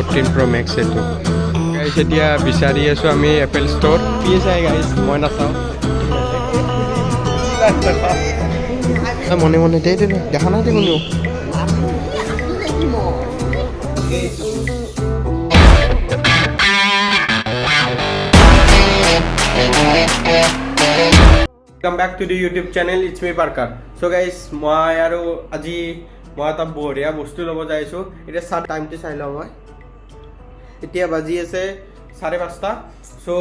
14 Pro Max এইটো guys এতিয়া বিচাৰি আছোঁ আমি এপল ষ্ট'ৰ কি চাই গাইজ মই নাচাওঁ মনে মনে দে দেখা নাই দে কোনো Welcome back to the YouTube channel. It's me Parker. So guys, মই আৰু আজি মই এটা বঢ়িয়া বস্তু ল'ব যাইছোঁ এতিয়া চাৰ টাইমটো চাই লওঁ মই এতিয়া বাজি আছে 5:30 so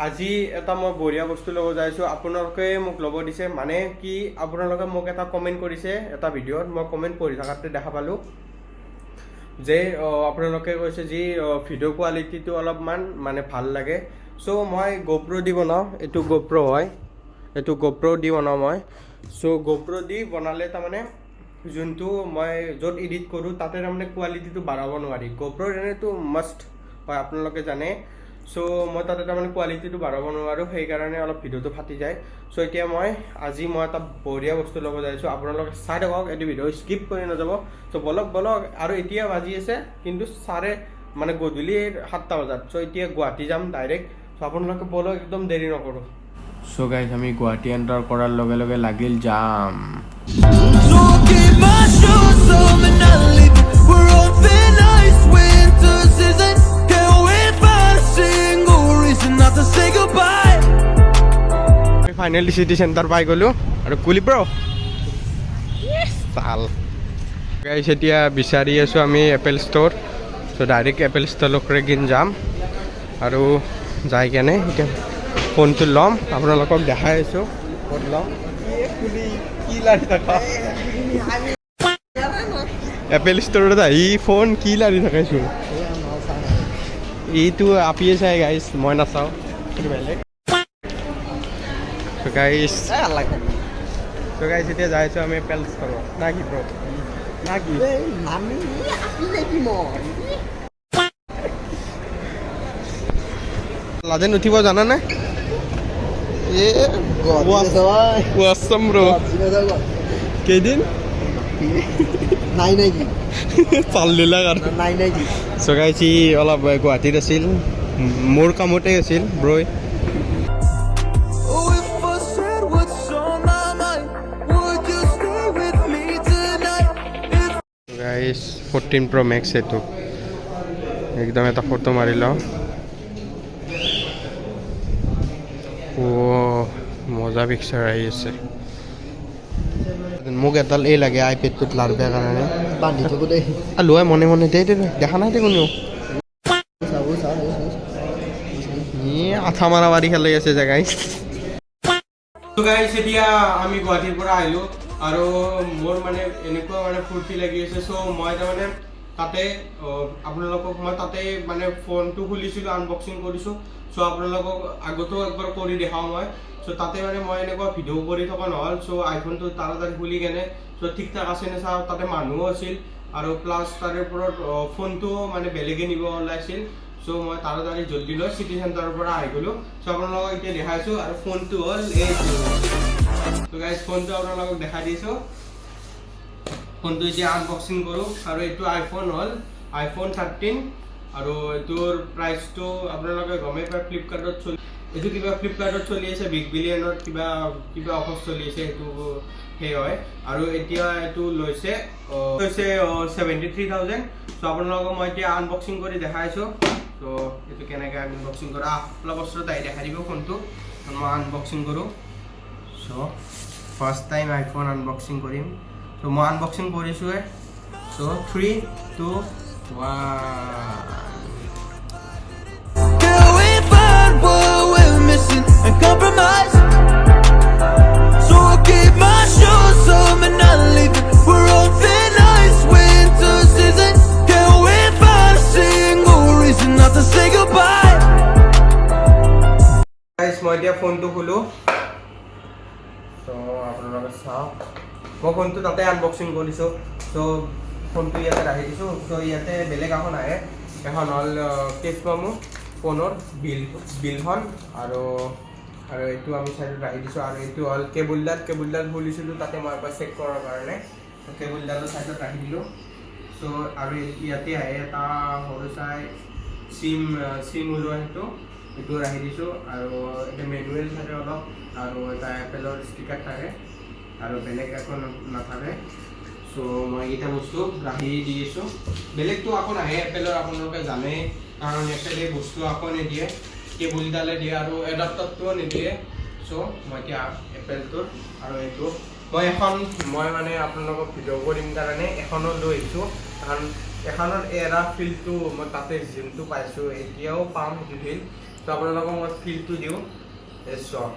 আজি এটা মই বঢ়িয়া বস্তু ল'ব যাইছোঁ আপোনালোকে মোক ল'ব দিছে মানে কি আপোনালোকে মোক এটা কমেণ্ট কৰিছে এটা ভিডিঅ'ত মই কমেণ্ট পঢ়ি থকাতে দেখা পালোঁ যে আপোনালোকে কৈছে যে ভিডিঅ' কোৱালিটিটো অলপমান মানে ভাল লাগে so মই GoPro দি বনাওঁ এইটো GoPro হয় এইটো GoPro দি বনাওঁ মই so GoPro দি বনালে তাৰমানে যোনটো মই য'ত এডিট কৰোঁ তাতে তাৰমানে কোৱালিটিটো বঢ়াব নোৱাৰি GoPro এনেতো মাষ্ট হয় আপোনালোকে জানে so মই তাতে তাৰমানে কোৱালিটিটো বঢ়াব নোৱাৰোঁ সেইকাৰণে অলপ ভিডিঅ'টো ফাটি যায় so এতিয়া আজি মই এটা বঢ়িয়া বস্তু ল'ব যাইছোঁ আপোনালোকে চাই থাকক এইটো ভিডিঅ' স্কিপ কৰি নাযাব so বলক আৰু এতিয়া বাজি আছে কিন্তু মানে গধূলি 7টা বজাত so এতিয়া গুৱাহাটী যাম ডাইৰেক্ট so আপোনালোকে বলক একদম দেৰি নকৰোঁ so guys আমি গুৱাহাটী এণ্টাৰ কৰাৰ লগে লগে লাগিল যাম ফাইনেলি চিটি চেণ্টাৰ পাই গ'লোঁ আৰু কুলি ব্ৰ চাল গাইছ এতিয়া বিচাৰি আছোঁ আমি এপল ষ্ট'ৰ চ' ডাইৰেক্ট এপল ষ্ট'ৰলৈকে কিন যাম আৰু যাই কেনে এতিয়া ফোনটো ল'ম আপোনালোকক দেখাই আছোঁ ক'ত ল'ম কি লাৰি থাকা এপল ষ্ট'ৰত আহি ফোন কি লাৰি থাকাইছোঁ এইটো আপিয়ে চাই গাইছ মই নাচাওঁ সেইটো বেলেগ So guys, এতিয়া যাইছোঁ আমি এপল ষ্ট'ৰত না কি ব্ৰ না কি লাজেন উঠিব জানানে ৱাছম ব্ৰ কেইদিন নাই কি চাল দিলা নাই কি so guys ই অলপ গুৱাহাটীত আছিল মোৰ কামতে আছিল ব্ৰই guys 14 Pro Max এইটো একদম এটা ফটো মাৰি লওঁ মজা পিকচাৰ আহি আছে মোক এডাল এই লাগে আইপেডটোত লাৰিবৰ কাৰণে বান্ধি থাকোঁ দেই লোৱাই মনে মনে দে দেখা নাই দে কোনেও আঠা মাৰা মাৰি খেলি আছে জেগাই গাইছ এতিয়া আমি গুৱাহাটীৰ পৰা আহিলোঁ আৰু মোৰ মানে এনেকুৱা মানে ফূৰ্তি লাগি আছে চ' মই তাৰমানে তাতে আপোনালোকক মই তাতে মানে ফোনটো খুলিছিলোঁ আনবক্সিং কৰিছোঁ চ' আপোনালোকক আগতেও একবাৰ কৰি দেখাওঁ মই চ' তাতে মানে মই এনেকুৱা ভিডিঅ' কৰি থকা নহ'ল চ' আইফোনটো তাড়াতাড়ি খুলি কেনে চ' ঠিক ঠাক আছে নে চাওঁ তাতে মানুহো আছিল আৰু প্লাছ তাৰে ওপৰত ফোনটো মানে বেলেগে নিব ওলাইছিল চ' মই তাড়াতাড়ি জল্দি লৈ চিটি চেণ্টাৰৰ পৰা আহি গ'লোঁ চ' আপোনালোকক এতিয়া দেখাইছোঁ আৰু ফোনটো হ'ল এইটো তো গাইজ ফোনটো আপোনালোকক দেখাই দিছোঁ ফোনটো এতিয়া আনবক্সিং কৰোঁ আৰু এইটো আইফোন হ'ল iPhone 13 আৰু এইটোৰ প্ৰাইচটো আপোনালোকে গমেই পায় ফ্লিপকাৰ্টত এইটো কিবা ফ্লিপকাৰ্টত চলি আছে বিগ বিলিয়নত কিবা অফাৰ চলি আছে সেইটো সেই হয় আৰু এতিয়া এইটো লৈছে 73,000 চ' আপোনালোকক মই এতিয়া আনবক্সিং কৰি দেখাইছোঁ ত' এইটো কেনেকৈ আনবক্সিং কৰা অলপ বস্তুত আহি দেখাই দিব ফোনটো মই আনবক্সিং কৰোঁ চ' ফাৰ্ষ্ট টাইম আইফোন আনবক্সিং কৰিম চ' মই আনবক্সিং কৰিছোঁহে চ' 3, 2, 1 মই এতিয়া ফোনটো খোলোঁ চ' আপোনালোকে চাওক মই ফোনটো তাতে আনবক্সিং কৰিছোঁ চ' ফোনটো ইয়াতে ৰাখি দিছোঁ চ' ইয়াতে বেলেগ এখন আহে এখন হ'ল কেছ মেমো ফোনৰ বিলখন আৰু এইটো আমি চাইডত ৰাখি দিছোঁ আৰু এইটো হ'ল কেবুলডাল খুলিছিলোঁ তাতে মই এবাৰ চেক কৰাৰ কাৰণে কেবুলডালৰ চাইডত ৰাখি দিলোঁ সো আৰু ইয়াতে আহে এটা সৰু চাই চিম ওলোৱা সেইটো ৰাখি দিছোঁ আৰু এটা মেনুৱেল থাকে অলপ আৰু এটা এপেলৰ ষ্টিকাৰ থাকে আৰু বেলেগ একো নাথাকে সো মই এইকেইটা বস্তু ৰাখি দি আছোঁ বেলেগটো আকৌ নাহে এপেলৰ আপোনালোকে জানে কাৰণ এপেলে বস্তু আকৌ নিদিয়ে কেবুলডালে দিয়ে আৰু এডাপ্টাৰটোও নিদিয়ে সো মই এতিয়া এপেলটোৰ আৰু এইটো মই মানে আপোনালোকক ভিডিঅ' কৰিম কাৰণে এখনো লৈ আহিছোঁ কাৰণ এখনৰ এৰা ফিলটো মই তাতে যোনটো পাইছোঁ এতিয়াও পাম সেইটো ফিল তো আপোনালোকক মই ফিলটো দিওঁ এই চাওক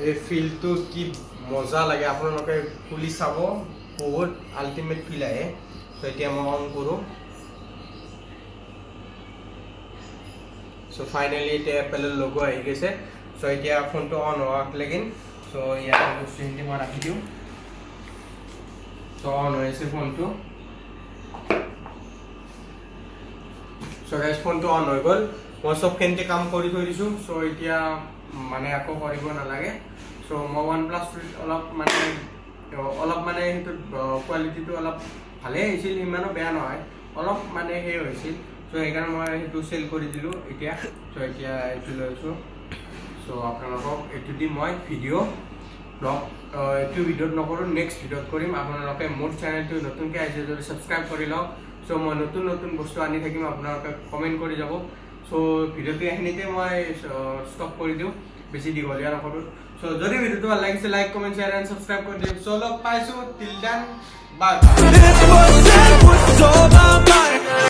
এই ফিলটো কি মজা লাগে আপোনালোকে খুলি চাব বহুত আল্টিমেট ফিল আহে তো এতিয়া মই অন কৰোঁ সো ফাইনেলি এতিয়া এপেলৰ লোগো আহি গৈছে সো এতিয়া ফোনটো অন হোৱাক লাগিন সো ইয়াতে বস্তুখিনি মই ৰাখি দিওঁ সো অন হৈছে ফোনটো সো গাইজ ফোনটো অন হৈ গ'ল মই চবখিনিতে কাম কৰি থৈ দিছোঁ সো এতিয়া মানে আকৌ কৰিব নালাগে সো মই OnePlus অলপ মানে সেইটোত কোৱালিটিটো অলপ ভালেই হৈছিল ইমানো বেয়া নহয় অলপ মানে সেই হৈছিল সো সেইকাৰণে মই সেইটো চেল কৰি দিলোঁ এতিয়া সো এতিয়া এইটো লৈছোঁ সো আপোনালোকক এইটো দি মই এইটো ভিডিঅ'ত নকৰোঁ নেক্সট ভিডিঅ'ত কৰিম আপোনালোকে মোৰ চেনেলটো নতুনকৈ আহিছে যদি ছাবস্ক্ৰাইব কৰি লওক সো মই নতুন বস্তু আনি থাকিম আপোনালোকে কমেণ্ট কৰি যাব সো ভিডিঅ'টো এইখিনিতে মই ষ্টপ কৰি দিওঁ বেছি দীঘলীয়া নকৰোঁ সো যদি ভিডিঅ'টো ভাল লাগিছে like comment share and subscribe কৰি দিয়ক সো লগ পাইছোঁ টিল দেন বাই